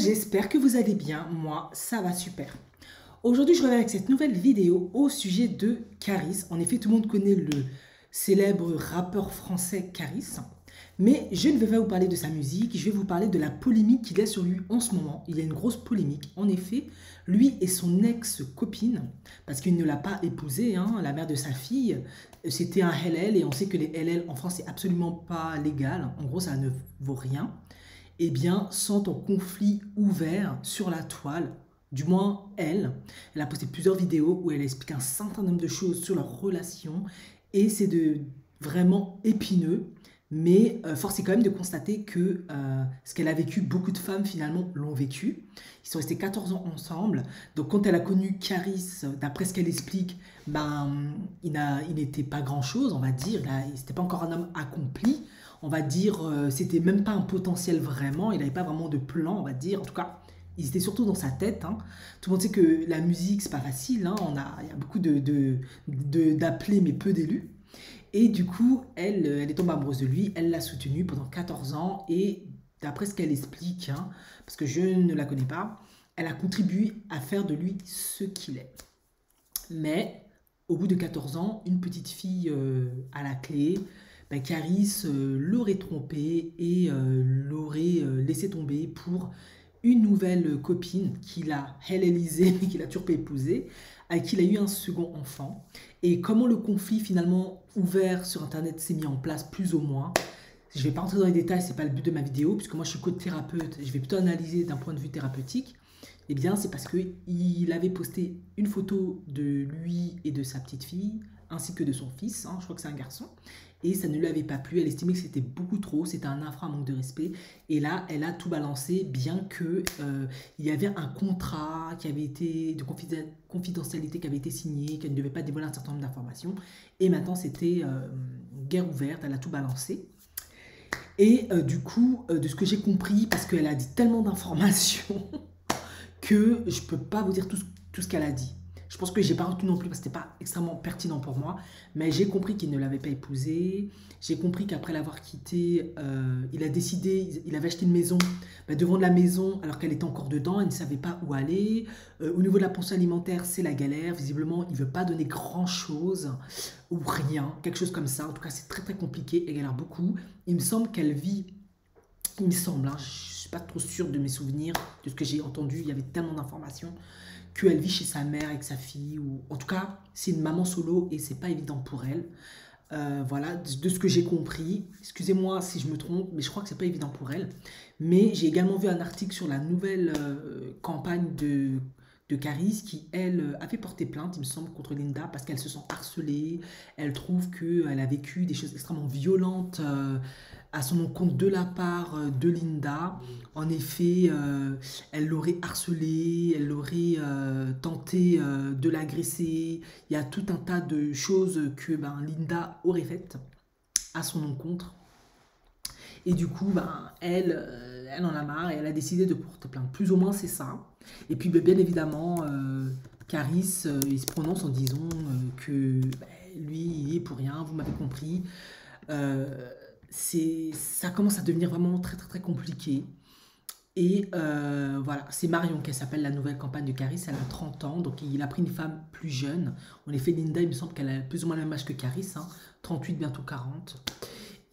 j'espère que vous allez bien. Moi, ça va super. Aujourd'hui, je reviens avec cette nouvelle vidéo au sujet de Caris. En effet, tout le monde connaît le célèbre rappeur français Caris. Mais je ne vais pas vous parler de sa musique, je vais vous parler de la polémique qu'il y a sur lui en ce moment. Il y a une grosse polémique. En effet, lui et son ex-copine, parce qu'il ne l'a pas épousée, hein, la mère de sa fille, c'était un LL et on sait que les LL en France, c'est absolument pas légal. En gros, ça ne vaut rien. Eh bien, sont en conflit ouvert sur la toile. Du moins, elle a posté plusieurs vidéos où elle explique un certain nombre de choses sur leur relation et c'est vraiment épineux. Mais force est quand même de constater que ce qu'elle a vécu, beaucoup de femmes finalement l'ont vécu. Ils sont restés 14 ans ensemble. Donc quand elle a connu Caris, d'après ce qu'elle explique, il n'était pas grand-chose, on va dire. C'était pas encore un homme accompli. On va dire, c'était même pas un potentiel vraiment. Il n'avait pas vraiment de plan, on va dire. En tout cas, ils étaient surtout dans sa tête. Hein. Tout le monde sait que la musique, c'est pas facile. Hein. Il y a beaucoup d'appelés, mais peu d'élus. Et du coup, elle est tombée amoureuse de lui, elle l'a soutenu pendant 14 ans et d'après ce qu'elle explique, hein, parce que je ne la connais pas, elle a contribué à faire de lui ce qu'il est. Mais au bout de 14 ans, une petite fille à la clé, Caris l'aurait trompé et l'aurait laissé tomber pour une nouvelle copine qu'il a hellénisée mais qu'il a toujours pas épousée, avec qui il a eu un second enfant. Et comment le conflit finalement ouvert sur Internet s'est mis en place plus ou moins. Je ne vais pas rentrer dans les détails, ce n'est pas le but de ma vidéo, puisque moi je suis coach thérapeute, je vais plutôt analyser d'un point de vue thérapeutique. Eh bien, c'est parce qu'il avait posté une photo de lui et de sa petite fille, ainsi que de son fils, hein, je crois que c'est un garçon, et ça ne lui avait pas plu, elle estimait que c'était beaucoup trop, c'était un affront, un manque de respect, et là, elle a tout balancé, bien que il y avait un contrat qui avait été de confidentialité qui avait été signé, qu'elle ne devait pas dévoiler un certain nombre d'informations, et maintenant c'était guerre ouverte, elle a tout balancé. Et du coup, de ce que j'ai compris, parce qu'elle a dit tellement d'informations, que je peux pas vous dire tout ce qu'elle a dit. Je pense que j'ai pas retenu non plus parce que c'était pas extrêmement pertinent pour moi, mais j'ai compris qu'il ne l'avait pas épousée. J'ai compris qu'après l'avoir quitté, il a décidé, il avait acheté une maison, devant la maison alors qu'elle était encore dedans, il ne savait pas où aller. Au niveau de la pension alimentaire, c'est la galère. Visiblement, il veut pas donner grand chose ou rien, quelque chose comme ça. En tout cas, c'est très très compliqué. Elle galère beaucoup. Il me semble qu'elle vit, il me semble, hein, je suis pas trop sûre de mes souvenirs, de ce que j'ai entendu, il y avait tellement d'informations, qu'elle vit chez sa mère avec sa fille, ou en tout cas, c'est une maman solo et c'est pas évident pour elle. Voilà, de ce que j'ai compris, excusez-moi si je me trompe, mais je crois que c'est pas évident pour elle. Mais j'ai également vu un article sur la nouvelle campagne de Caris qui, elle, avait porté plainte, il me semble, contre Linda parce qu'elle se sent harcelée. Elle trouve qu'elle a vécu des choses extrêmement violentes à son compte de la part de Linda. En effet, elle l'aurait harcelée, elle l'aurait tenté de l'agresser. Il y a tout un tas de choses que Linda aurait faites à son encontre. Et du coup, elle en a marre et elle a décidé de porter plainte. Plus ou moins, c'est ça. Et puis, bien évidemment, Caris, il se prononce en disant que lui, il est pour rien, vous m'avez compris. Euh, Ça commence à devenir vraiment très très très compliqué. Et voilà, c'est Marion qui s'appelle la nouvelle campagne de Caris, elle a 30 ans, donc il a pris une femme plus jeune. En effet, Linda, il me semble qu'elle a plus ou moins le même âge que Caris, hein, 38, bientôt 40.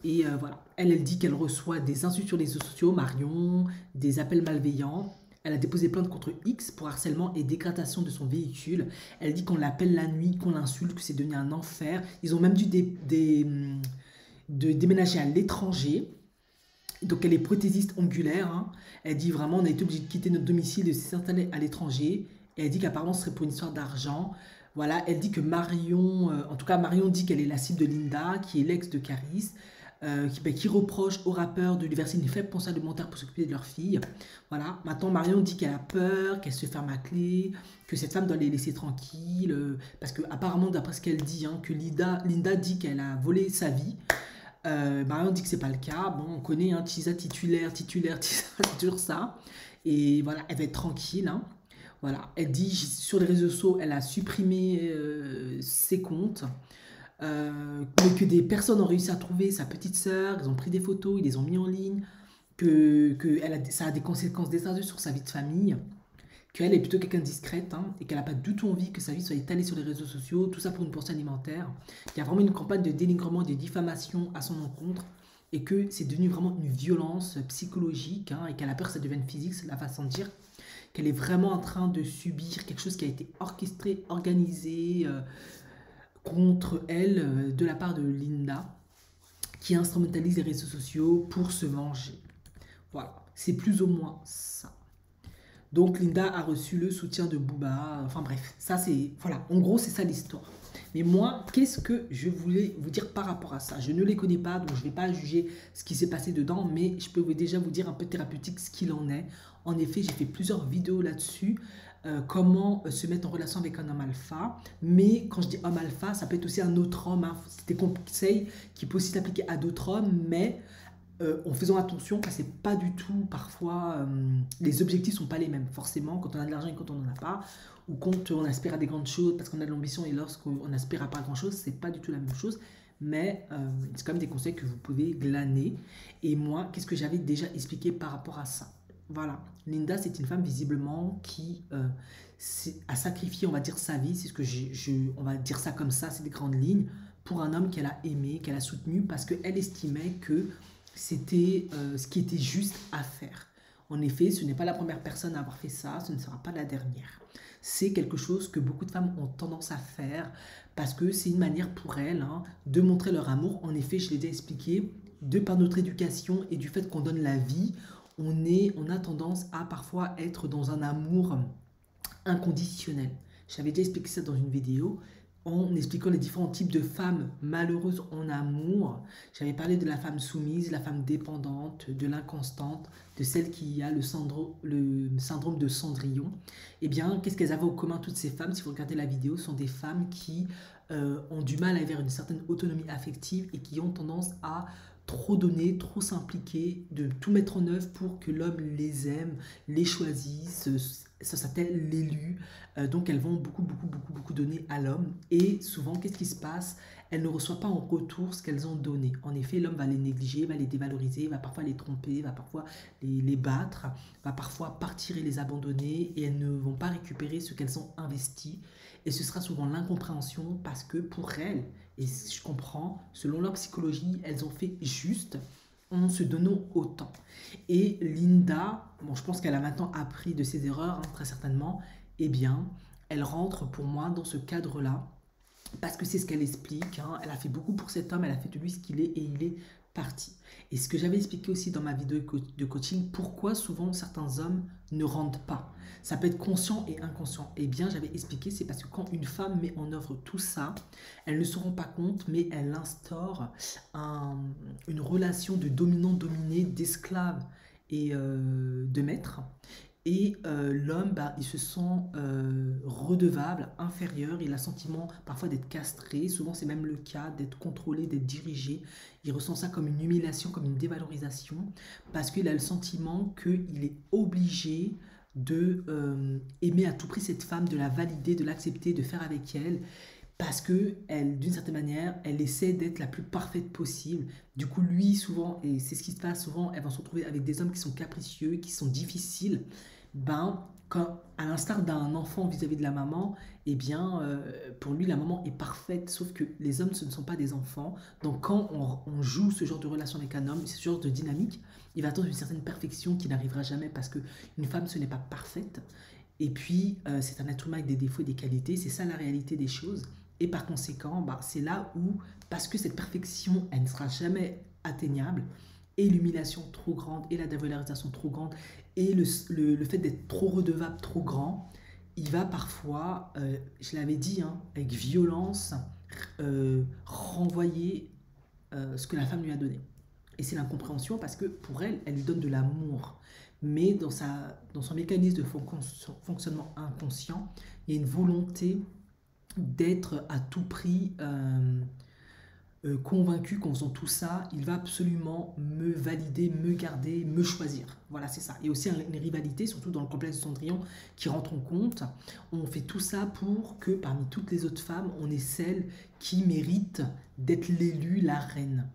Et voilà, elle dit qu'elle reçoit des insultes sur les réseaux sociaux, Marion, des appels malveillants. Elle a déposé plainte contre X pour harcèlement et dégradation de son véhicule. Elle dit qu'on l'appelle la nuit, qu'on l'insulte, que c'est devenu un enfer. Ils ont même dû de déménager à l'étranger. Donc elle est prothésiste ongulaire. Hein. Elle dit vraiment on a été obligé de quitter notre domicile et de s'installer à l'étranger. Et elle dit qu'apparemment ce serait pour une histoire d'argent. Voilà, elle dit que Marion, en tout cas Marion dit qu'elle est la cible de Linda, qui est l'ex de Caris, qui reproche aux rappeurs de lui verser une faible pension alimentaire pour s'occuper de leur fille. Voilà, maintenant Marion dit qu'elle a peur, qu'elle se ferme à clé, que cette femme doit les laisser tranquilles, parce que apparemment d'après ce qu'elle dit, hein, que Linda dit qu'elle a volé sa vie. Marion dit que c'est pas le cas. Bon, on connaît, hein, Tisa titulaire, Tisa, c'est toujours ça. Et voilà, elle va être tranquille. Hein. Voilà, elle dit sur les réseaux sociaux, elle a supprimé ses comptes. Mais que des personnes ont réussi à trouver sa petite sœur, ils ont pris des photos, ils les ont mis en ligne. ça a des conséquences désastreuses sur sa vie de famille, qu'elle est plutôt quelqu'un de discrète hein, et qu'elle n'a pas du tout envie que sa vie soit étalée sur les réseaux sociaux, tout ça pour une portion alimentaire. Il y a vraiment une campagne de dénigrement, de diffamation à son encontre et que c'est devenu vraiment une violence psychologique hein, et qu'elle a peur que ça devienne physique, c'est la façon de dire, qu'elle est vraiment en train de subir quelque chose qui a été orchestré, organisé contre elle de la part de Linda, qui instrumentalise les réseaux sociaux pour se venger. Voilà, c'est plus ou moins ça. Donc Linda a reçu le soutien de Booba. Enfin bref, ça c'est... Voilà, en gros c'est ça l'histoire. Mais moi, qu'est-ce que je voulais vous dire par rapport à ça? Je ne les connais pas, donc je ne vais pas juger ce qui s'est passé dedans, mais je peux déjà vous dire un peu thérapeutique ce qu'il en est. En effet, j'ai fait plusieurs vidéos là-dessus. Comment se mettre en relation avec un homme alpha. Mais quand je dis homme alpha, ça peut être aussi un autre homme. Hein. C'est des conseils qui peuvent aussi s'appliquer à d'autres hommes, mais... en faisant attention parce que c'est pas du tout parfois les objectifs sont pas les mêmes forcément quand on a de l'argent et quand on n'en a pas ou quand on aspire à des grandes choses parce qu'on a de l'ambition et lorsqu'on aspire à pas grand chose c'est pas du tout la même chose mais c'est quand même des conseils que vous pouvez glaner et moi qu'est-ce que j'avais déjà expliqué par rapport à ça. Voilà, Linda c'est une femme visiblement qui a sacrifié on va dire sa vie, c'est ce que on va dire ça comme ça, c'est des grandes lignes pour un homme qu'elle a aimé, qu'elle a soutenu parce qu'elle estimait que c'était ce qui était juste à faire. En effet, ce n'est pas la première personne à avoir fait ça, ce ne sera pas la dernière. C'est quelque chose que beaucoup de femmes ont tendance à faire parce que c'est une manière pour elles hein, de montrer leur amour. En effet, je l'ai déjà expliqué, de par notre éducation et du fait qu'on donne la vie, on a tendance à parfois être dans un amour inconditionnel. J'avais déjà expliqué ça dans une vidéo en expliquant les différents types de femmes malheureuses en amour. J'avais parlé de la femme soumise, la femme dépendante, de l'inconstante, de celle qui a le syndrome de Cendrillon. Eh bien, qu'est-ce qu'elles avaient en commun toutes ces femmes? Si vous regardez la vidéo, ce sont des femmes qui ont du mal à avoir une certaine autonomie affective et qui ont tendance à trop donner, trop s'impliquer, de tout mettre en œuvre pour que l'homme les aime, les choisisse, ça s'appelle l'élu. Donc elles vont beaucoup donner à l'homme. Et souvent, qu'est-ce qui se passe? Elles ne reçoivent pas en retour ce qu'elles ont donné. En effet, l'homme va les négliger, va les dévaloriser, va parfois les tromper, va parfois les battre, va parfois partir et les abandonner. Et elles ne vont pas récupérer ce qu'elles ont investi. Et ce sera souvent l'incompréhension parce que pour elles, et je comprends, selon leur psychologie, elles ont fait juste en se donnant autant. Et Linda, bon, je pense qu'elle a maintenant appris de ses erreurs, hein, très certainement, eh bien, elle rentre pour moi dans ce cadre-là, parce que c'est ce qu'elle explique, hein, elle a fait beaucoup pour cet homme, elle a fait de lui ce qu'il est, et il est parti. Et ce que j'avais expliqué aussi dans ma vidéo de coaching, pourquoi souvent certains hommes ne rentrent pas. Ça peut être conscient et inconscient. Eh bien, j'avais expliqué, c'est parce que quand une femme met en œuvre tout ça, elle ne se rend pas compte, mais elle instaure une relation de dominant-dominé, d'esclave et de maître. Et l'homme, bah, il se sent redevable, inférieur, il a le sentiment parfois d'être castré, souvent c'est même le cas, d'être contrôlé, d'être dirigé. Il ressent ça comme une humiliation, comme une dévalorisation, parce qu'il a le sentiment qu'il est obligé de aimer à tout prix cette femme, de la valider, de l'accepter, de faire avec elle, parce que elle, d'une certaine manière, elle essaie d'être la plus parfaite possible. Du coup, lui, souvent, et c'est ce qui se passe souvent, elle va se retrouver avec des hommes qui sont capricieux, qui sont difficiles. Ben, quand, à l'instar d'un enfant vis-à-vis de la maman, eh bien, pour lui, la maman est parfaite, sauf que les hommes, ce ne sont pas des enfants. Donc, quand on joue ce genre de relation avec un homme, ce genre de dynamique, il va attendre une certaine perfection qui n'arrivera jamais parce qu'une femme, ce n'est pas parfaite. Et puis, c'est un être humain avec des défauts et des qualités. C'est ça la réalité des choses. Et par conséquent, bah, c'est là où, parce que cette perfection, elle ne sera jamais atteignable, et l'humiliation trop grande, et la dévalorisation trop grande, et le fait d'être trop redevable, trop grand, il va parfois, je l'avais dit, hein, avec violence, renvoyer ce que la femme lui a donné. Et c'est l'incompréhension parce que pour elle, elle lui donne de l'amour. Mais dans son mécanisme de fonctionnement inconscient, il y a une volonté d'être à tout prix convaincu qu'en faisant tout ça, il va absolument me valider, me garder, me choisir. Voilà, c'est ça. Et aussi une rivalité, surtout dans le complexe de Cendrillon, qui rentre en compte. On fait tout ça pour que parmi toutes les autres femmes, on est celle qui mérite d'être l'élue, la reine.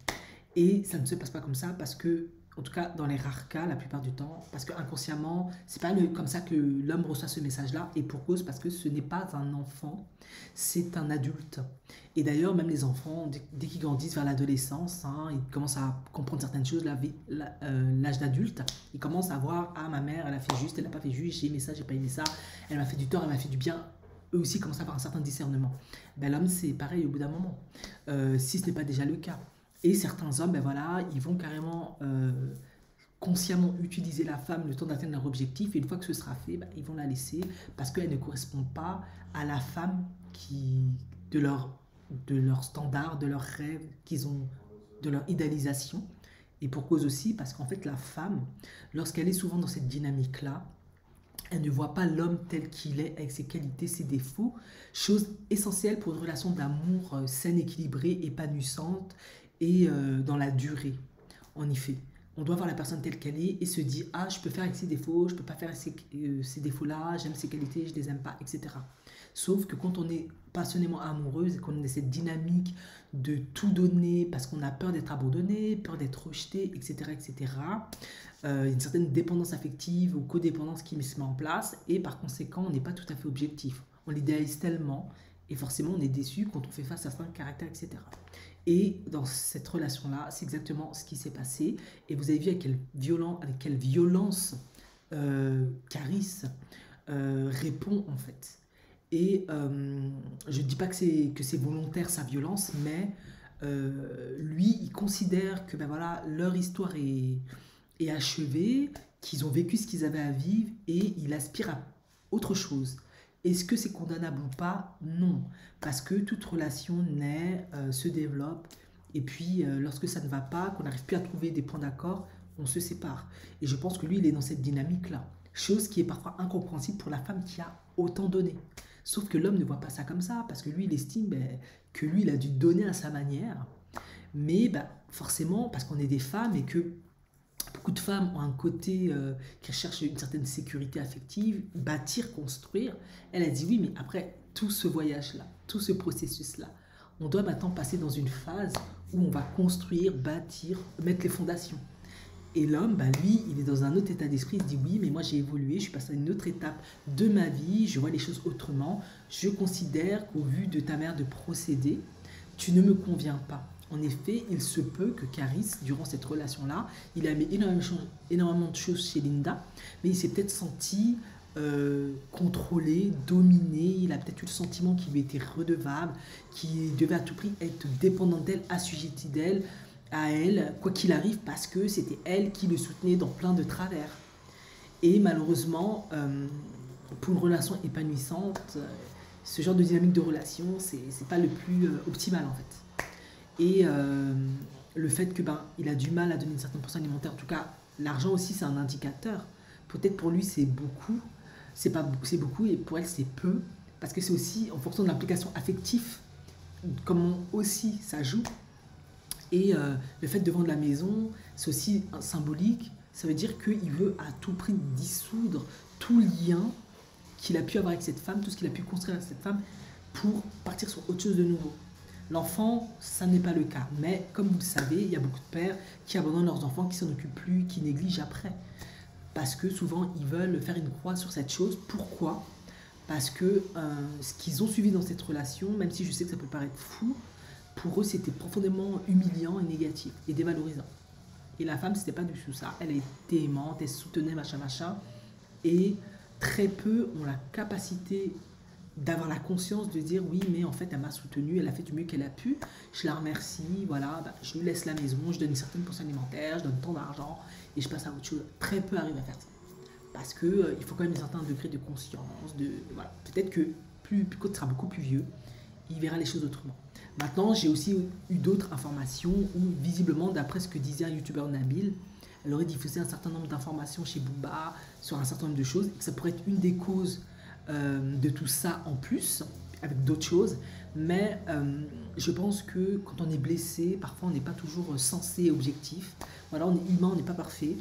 Et ça ne se passe pas comme ça parce que En tout cas, dans les rares cas, la plupart du temps, parce que inconsciemment, c'est pas comme ça que l'homme reçoit ce message-là, et pour cause, parce que ce n'est pas un enfant, c'est un adulte. Et d'ailleurs, même les enfants, dès qu'ils grandissent vers l'adolescence, hein, ils commencent à comprendre certaines choses, l'âge d'adulte, ils commencent à voir, ah, ma mère, elle a fait juste, elle n'a pas fait juste, j'ai aimé ça, j'ai pas aimé ça, elle m'a fait du tort, elle m'a fait du bien. Eux aussi commencent à avoir un certain discernement. Ben, l'homme, c'est pareil au bout d'un moment, si ce n'est pas déjà le cas. Et certains hommes, ben voilà, ils vont carrément consciemment utiliser la femme le temps d'atteindre leur objectif. Et une fois que ce sera fait, ben, ils vont la laisser parce qu'elle ne correspond pas à la femme de leur standard, de leur rêve qu'ils ont, de leur idéalisation. Et pour cause aussi, parce qu'en fait, la femme, lorsqu'elle est souvent dans cette dynamique-là, elle ne voit pas l'homme tel qu'il est, avec ses qualités, ses défauts, chose essentielle pour une relation d'amour saine, équilibrée, épanouissante et dans la durée. En effet, on doit voir la personne telle qu'elle est et se dire, ah, je peux faire avec ses défauts, je peux pas faire avec ces défauts-là, j'aime ses qualités, je les aime pas, etc. Sauf que quand on est passionnément amoureuse et qu'on est cette dynamique de tout donner parce qu'on a peur d'être abandonné, peur d'être rejeté, etc., etc., il y a une certaine dépendance affective ou codépendance qui se met en place et par conséquent, on n'est pas tout à fait objectif. On l'idéalise tellement et forcément, on est déçu quand on fait face à certains caractères, etc. Et dans cette relation-là, c'est exactement ce qui s'est passé. Et vous avez vu avec quelle violence Caris répond en fait. Et je ne dis pas que c'est volontaire sa violence, mais lui, il considère que ben voilà, leur histoire est achevée, qu'ils ont vécu ce qu'ils avaient à vivre et il aspire à autre chose. Est-ce que c'est condamnable ou pas? Non, parce que toute relation naît, se développe, et puis lorsque ça ne va pas, qu'on n'arrive plus à trouver des points d'accord, on se sépare. Et je pense que lui, il est dans cette dynamique-là. Chose qui est parfois incompréhensible pour la femme qui a autant donné. Sauf que l'homme ne voit pas ça comme ça, parce que lui, il estime que lui, il a dû donner à sa manière. Mais forcément, parce qu'on est des femmes et que beaucoup de femmes ont un côté qui recherche une certaine sécurité affective, bâtir, construire. Elle a dit oui, mais après tout ce voyage-là, tout ce processus-là, on doit maintenant passer dans une phase où on va construire, bâtir, mettre les fondations. Et l'homme, lui, il est dans un autre état d'esprit. Il se dit oui, mais moi j'ai évolué, je suis passé à une autre étape de ma vie, je vois les choses autrement. Je considère qu'au vu de ta manière de procéder, tu ne me conviens pas. En effet, il se peut que Caris, durant cette relation-là, il a mis énormément de choses chez Linda, mais il s'est peut-être senti contrôlé, dominé, il a peut-être eu le sentiment qu'il lui était redevable, qu'il devait à tout prix être dépendant d'elle, assujetti d'elle, à elle, quoi qu'il arrive, parce que c'était elle qui le soutenait dans plein de travers. Et malheureusement, pour une relation épanouissante, ce genre de dynamique de relation, c'est pas le plus optimal en fait. Et le fait que il a du mal à donner une certaine portion alimentaire, en tout cas, l'argent aussi c'est un indicateur. Peut-être pour lui c'est beaucoup, c'est beaucoup et pour elle c'est peu, parce que c'est aussi en fonction de l'implication affective, comment aussi ça joue. Et le fait de vendre la maison, c'est aussi symbolique. Ça veut dire qu'il veut à tout prix dissoudre tout lien qu'il a pu avoir avec cette femme, tout ce qu'il a pu construire avec cette femme, pour partir sur autre chose de nouveau. L'enfant, ça n'est pas le cas. Mais comme vous le savez, il y a beaucoup de pères qui abandonnent leurs enfants, qui s'en occupent plus, qui négligent après. Parce que souvent, ils veulent faire une croix sur cette chose. Pourquoi? Parce que ce qu'ils ont suivi dans cette relation, même si je sais que ça peut paraître fou, pour eux, c'était profondément humiliant et négatif et dévalorisant. Et la femme, c'était pas du tout ça. Elle était aimante, elle soutenait, machin, machin. Et très peu ont la capacité d'avoir la conscience de dire oui, mais en fait, elle m'a soutenue, elle a fait du mieux qu'elle a pu. Je la remercie, voilà, je lui laisse la maison, je donne une certaine portion alimentaire, je donne tant d'argent et je passe à autre chose. Très peu arrivent à faire ça. Parce que il faut quand même un certain degré de conscience. Voilà. Peut-être que quand il sera beaucoup plus vieux, il verra les choses autrement. Maintenant, j'ai aussi eu d'autres informations où, visiblement, d'après ce que disait un youtubeur Nabil, elle aurait diffusé un certain nombre d'informations chez Booba sur un certain nombre de choses, et que ça pourrait être une des causes de tout ça en plus, avec d'autres choses. Mais je pense que quand on est blessé, parfois on n'est pas toujours sensé et objectif. Voilà, on est humain, on n'est pas parfait.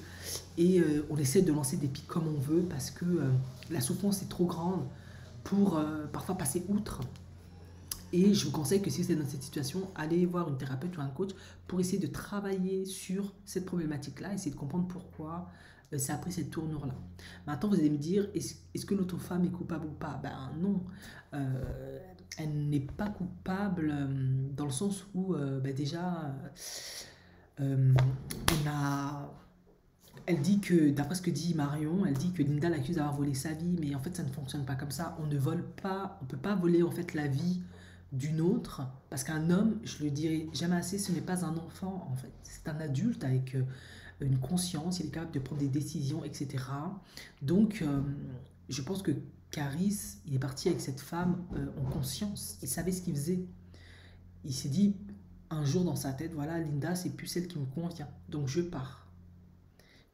Et on essaie de lancer des pics comme on veut parce que la souffrance est trop grande pour parfois passer outre. Et je vous conseille que si vous êtes dans cette situation, allez voir une thérapeute ou un coach pour essayer de travailler sur cette problématique-là, essayer de comprendre pourquoi ça a pris cette tournure-là. Maintenant, vous allez me dire, est-ce que l'autre femme est coupable ou pas? Ben non, elle n'est pas coupable dans le sens où déjà, on a... Elle dit que, d'après ce que dit Marion, elle dit que Linda l'accuse d'avoir volé sa vie, mais en fait ça ne fonctionne pas comme ça. On ne vole pas, on peut pas voler en fait la vie d'une autre, parce qu'un homme, je le dirai jamais assez, ce n'est pas un enfant en fait. C'est un adulte avec une conscience, il est capable de prendre des décisions, etc. Donc je pense que Caris, il est parti avec cette femme en conscience. Il savait ce qu'il faisait. Il s'est dit un jour dans sa tête, voilà, Linda, c'est plus celle qui me convient, donc je pars.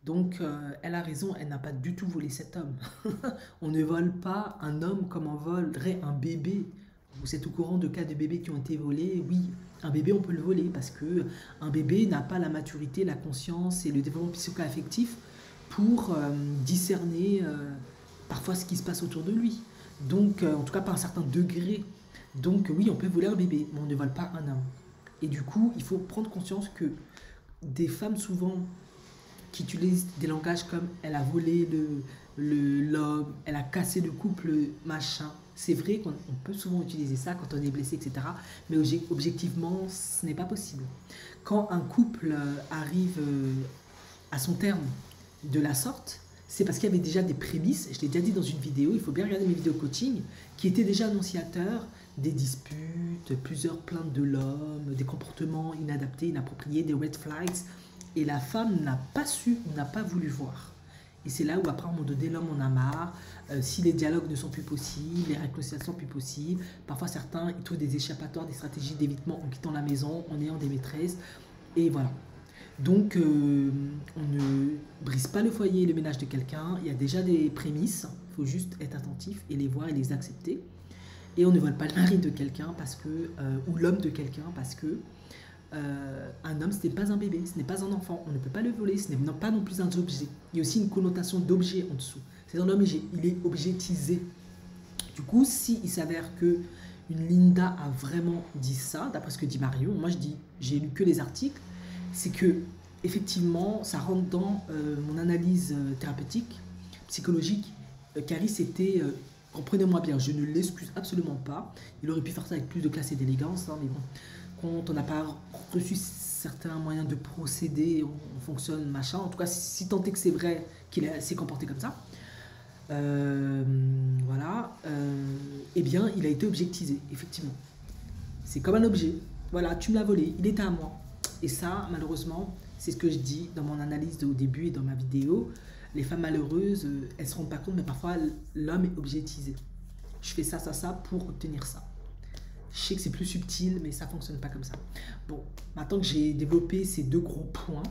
Donc, elle a raison, elle n'a pas du tout volé cet homme. On ne vole pas un homme comme on volerait un bébé. Vous êtes au courant de cas de bébés qui ont été volés? Oui, un bébé, on peut le voler parce que un bébé n'a pas la maturité, la conscience et le développement psycho-affectif pour discerner parfois ce qui se passe autour de lui. Donc, en tout cas, pas un certain degré. Donc, oui, on peut voler un bébé, mais on ne vole pas un homme. Et du coup, il faut prendre conscience que des femmes, souvent, qui utilise des langages comme elle a volé l'homme, elle a cassé le couple, machin. C'est vrai qu'on peut souvent utiliser ça quand on est blessé, etc. Mais objectivement, ce n'est pas possible. Quand un couple arrive à son terme de la sorte, c'est parce qu'il y avait déjà des prémices, je l'ai déjà dit dans une vidéo, il faut bien regarder mes vidéos coaching, qui étaient déjà annonciateurs des disputes, plusieurs plaintes de l'homme, des comportements inadaptés, inappropriés, des red flags. Et la femme n'a pas su, n'a pas voulu voir. Et c'est là où après, à un moment donné, l'homme en a marre. Si les dialogues ne sont plus possibles, les réconciliations ne sont plus possibles, parfois certains ils trouvent des échappatoires, des stratégies d'évitement en quittant la maison, en ayant des maîtresses. Et voilà. Donc, on ne brise pas le foyer et le ménage de quelqu'un. Il y a déjà des prémices. Il faut juste être attentif et les voir et les accepter. Et on ne vole pas le mari de quelqu'un parce que, ou l'homme de quelqu'un parce que un homme, ce n'est pas un bébé, ce n'est pas un enfant, on ne peut pas le voler, ce n'est pas non plus un objet. Il y a aussi une connotation d'objet en dessous. C'est un homme, il est objetisé. Du coup, s'il s'avère que une Linda a vraiment dit ça, d'après ce que dit Marion, moi j'ai lu que les articles, c'est que effectivement, ça rentre dans mon analyse thérapeutique, psychologique. Caris était, comprenez-moi bien, je ne l'excuse absolument pas. Il aurait pu faire ça avec plus de classe et d'élégance, hein, mais bon. Quand on n'a pas reçu certains moyens de procéder, on fonctionne, machin. En tout cas, si tant est que c'est vrai qu'il s'est comporté comme ça, voilà, eh bien, il a été objectisé, effectivement. C'est comme un objet. Voilà, tu me l'as volé, il était à moi. Et ça, malheureusement, c'est ce que je dis dans mon analyse au début et dans ma vidéo. Les femmes malheureuses, elles ne se rendent pas compte, mais parfois, l'homme est objectisé. Je fais ça, ça, ça pour obtenir ça. Je sais que c'est plus subtil, mais ça ne fonctionne pas comme ça. Bon, maintenant que j'ai développé ces deux gros points,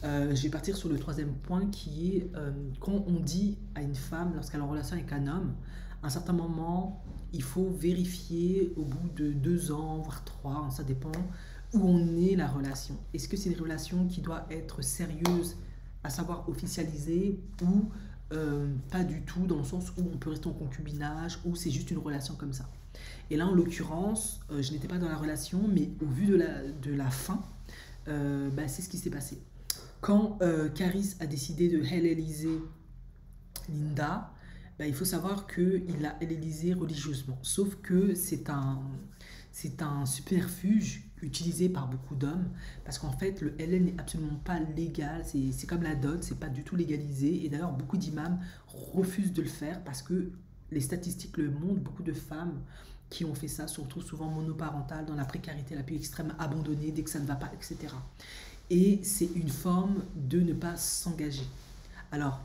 je vais partir sur le troisième point qui est quand on dit à une femme, lorsqu'elle est en relation avec un homme, à un certain moment, il faut vérifier au bout de 2 ans, voire 3, hein, ça dépend, où on est la relation. Est-ce que c'est une relation qui doit être sérieuse, à savoir officialisée, ou pas du tout, dans le sens où on peut rester en concubinage, ou c'est juste une relation comme ça. Et là, en l'occurrence, je n'étais pas dans la relation, mais au vu de la fin, c'est ce qui s'est passé. Quand Caris a décidé de helléniser Linda, il faut savoir qu'il l'a hellénisée religieusement. Sauf que c'est un subterfuge utilisé par beaucoup d'hommes, parce qu'en fait, le Hélène n'est absolument pas légal, c'est comme la dot, c'est pas du tout légalisé, et d'ailleurs, beaucoup d'imams refusent de le faire, parce que les statistiques le montrent, beaucoup de femmes qui ont fait ça, surtout souvent monoparentales, dans la précarité la plus extrême, abandonnées dès que ça ne va pas, etc. Et c'est une forme de ne pas s'engager. Alors,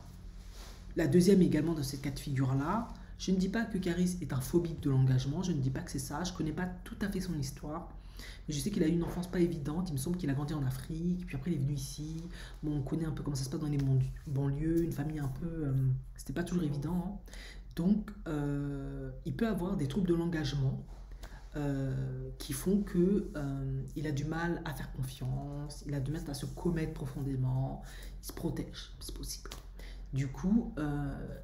la deuxième également dans cette cas de figure-là, je ne dis pas que Caris est un phobique de l'engagement, je ne dis pas que c'est ça, je ne connais pas tout à fait son histoire, mais je sais qu'il a eu une enfance pas évidente, il me semble qu'il a grandi en Afrique, puis après il est venu ici, bon, on connaît un peu comment ça se passe dans les banlieues, une famille un peu, c'était pas toujours évident, hein. Donc, il peut avoir des troubles de l'engagement qui font qu'il a du mal à faire confiance, il a du mal à se commettre profondément, il se protège, c'est possible. Du coup,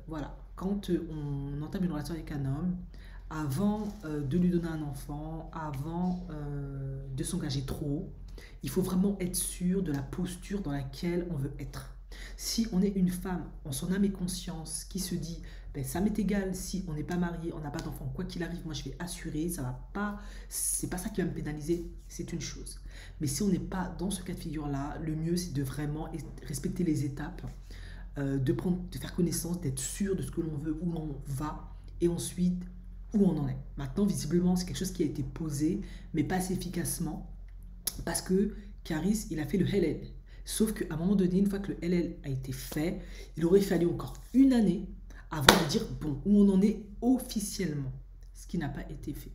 voilà, quand on entame une relation avec un homme, avant de lui donner un enfant, avant de s'engager trop, il faut vraiment être sûr de la posture dans laquelle on veut être. Si on est une femme en son âme et conscience qui se dit ben, ça m'est égal si on n'est pas marié, on n'a pas d'enfant, quoi qu'il arrive, moi je vais assurer, ça va pas, c'est pas ça qui va me pénaliser, c'est une chose. Mais si on n'est pas dans ce cas de figure-là, le mieux c'est de vraiment respecter les étapes, de faire connaissance, d'être sûr de ce que l'on veut, où l'on va, et ensuite où on en est. Maintenant, visiblement, c'est quelque chose qui a été posé, mais pas assez efficacement, parce que Caris, il a fait le LL. Sauf qu'à un moment donné, une fois que le LL a été fait, il aurait fallu encore une année avant de dire, bon, où on en est officiellement, ce qui n'a pas été fait.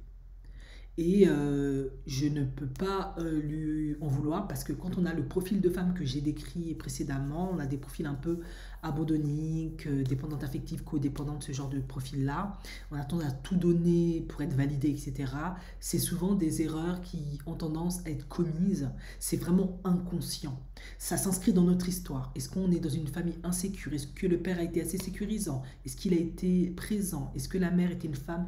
Et je ne peux pas lui en vouloir parce que quand on a le profil de femme que j'ai décrit précédemment, on a des profils un peu abandonniques, dépendantes affectives, codépendantes, ce genre de profil-là. On a tendance à tout donner pour être validé, etc. C'est souvent des erreurs qui ont tendance à être commises. C'est vraiment inconscient. Ça s'inscrit dans notre histoire. Est-ce qu'on est dans une famille insécure? Est-ce que le père a été assez sécurisant? Est-ce qu'il a été présent? Est-ce que la mère était une femme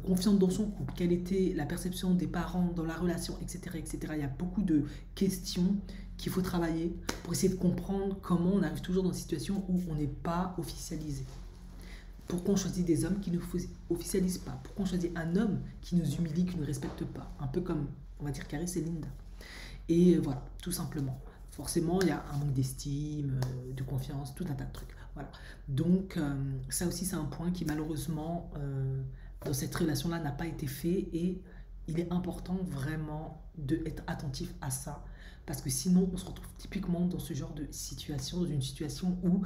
confiante dans son couple? Quelle était la perception des parents dans la relation, etc., etc. Il y a beaucoup de questions qu'il faut travailler pour essayer de comprendre comment on arrive toujours dans une situation où on n'est pas officialisé. Pourquoi on choisit des hommes qui ne nous officialisent pas? Pourquoi on choisit un homme qui nous humilie, qui ne nous respecte pas? Un peu comme, on va dire, Caris et Linda. Et voilà, tout simplement. Forcément, il y a un manque d'estime, de confiance, tout un tas de trucs. Voilà. Donc, ça aussi, c'est un point qui, malheureusement, dans cette relation-là, n'a pas été fait. Et il est important vraiment d'être attentif à ça. Parce que sinon, on se retrouve typiquement dans ce genre de situation, dans une situation où,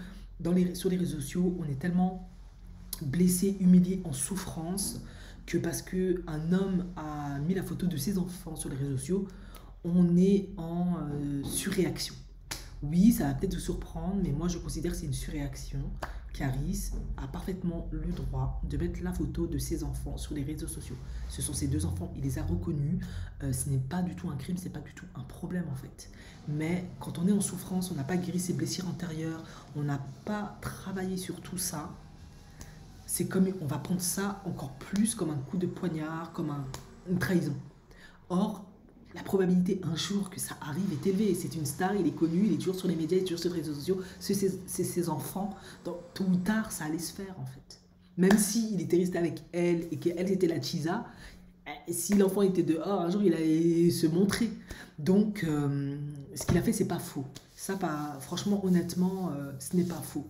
sur les réseaux sociaux, on est tellement blessé, humilié, en souffrance, que parce qu'un homme a mis la photo de ses enfants sur les réseaux sociaux, on est en surréaction. Oui, ça va peut-être vous surprendre, mais moi je considère que c'est une surréaction. Caris a parfaitement le droit de mettre la photo de ses enfants sur les réseaux sociaux. Ce sont ses deux enfants, il les a reconnus. Ce n'est pas du tout un crime, ce n'est pas du tout un problème en fait. Mais quand on est en souffrance, on n'a pas guéri ses blessures antérieures, on n'a pas travaillé sur tout ça, c'est comme on va prendre ça encore plus comme un coup de poignard, comme une trahison. Or, la probabilité un jour que ça arrive est élevée. C'est une star, il est connu, il est toujours sur les médias, il est toujours sur les réseaux sociaux. C'est ses enfants. Donc, tôt ou tard, ça allait se faire en fait. Même s'il était resté avec elle et qu'elle était la Chisa, si l'enfant était dehors, un jour il allait se montrer. Donc, ce qu'il a fait, c'est pas faux. Ça, franchement, honnêtement, ce n'est pas faux.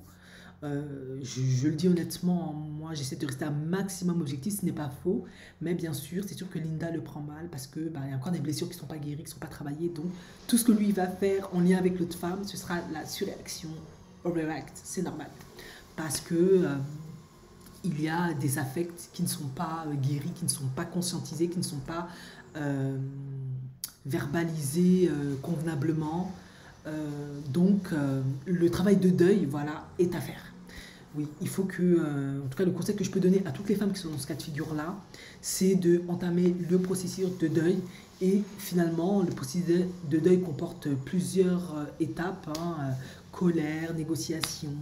Je le dis honnêtement, moi j'essaie de rester un maximum objectif, ce n'est pas faux, mais bien sûr, c'est sûr que Linda le prend mal parce que il y a encore des blessures qui ne sont pas guéries, qui ne sont pas travaillées, donc tout ce que lui va faire en lien avec l'autre femme, ce sera la surréaction, overact, c'est normal, parce que il y a des affects qui ne sont pas guéris, qui ne sont pas conscientisés, qui ne sont pas verbalisés convenablement, donc le travail de deuil, voilà, est à faire. Oui, il faut que, en tout cas le conseil que je peux donner à toutes les femmes qui sont dans ce cas de figure-là, c'est de entamer le processus de deuil. Et finalement, le processus de deuil comporte plusieurs étapes, hein, colère, négociation,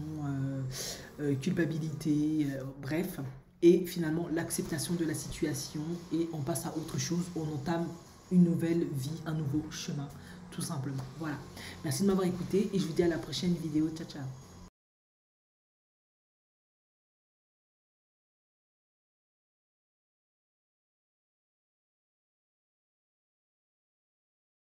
culpabilité, bref. Et finalement, l'acceptation de la situation et on passe à autre chose, on entame une nouvelle vie, un nouveau chemin, tout simplement. Voilà. Merci de m'avoir écouté et je vous dis à la prochaine vidéo. Ciao, ciao.